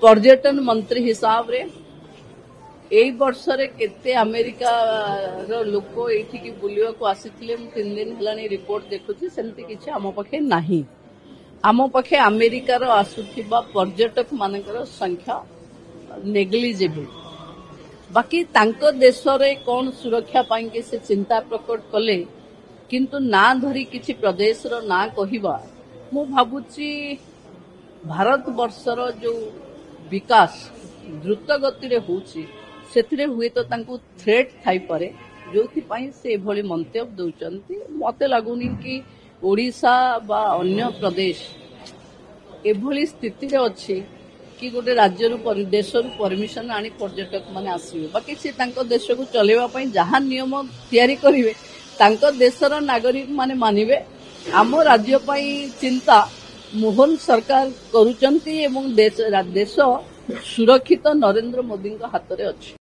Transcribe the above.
पर्यटन मंत्री हिसाब रे एई वर्षरे केते अमेरिका रो लोक एठी बुलिया को आसीथिले 3 दिन हलानी रिपोर्ट देखुची सेमती किछि आम पखे नाही आम पखे अमेरिका रो आसुथिबा पर्यटक मानकर संख्या नेग्लिजिबल बाकी तांको देश रे कोन सुरक्षा पाई के से चिंता प्रकट कले किंतु ना धरी किछि प्रदेश रो ना कहिबा मु भाबुची भारत वर्षर जो विकास द्रुत गति रे होउची सेथिरे हुए तो तांको थ्रेट थाई पारे जोथि पई से भली मंतव्य दउचंती मते लागुनी कि ओडिशा बा अन्य प्रदेश एभली स्थिति रे अछि कि गोटे राज्य देश परमिशन आनी पर्यटक माने आसीबे बाकी से तांको देश को चलेवा पई जहां नियम तैयारी करिवे तांको देशर नागरिक माने मानिबे आम राज्य पई चिंता मोहन सरकार करूचंती एवं देश सुरक्षित नरेंद्र मोदी हाथ में अच्छी।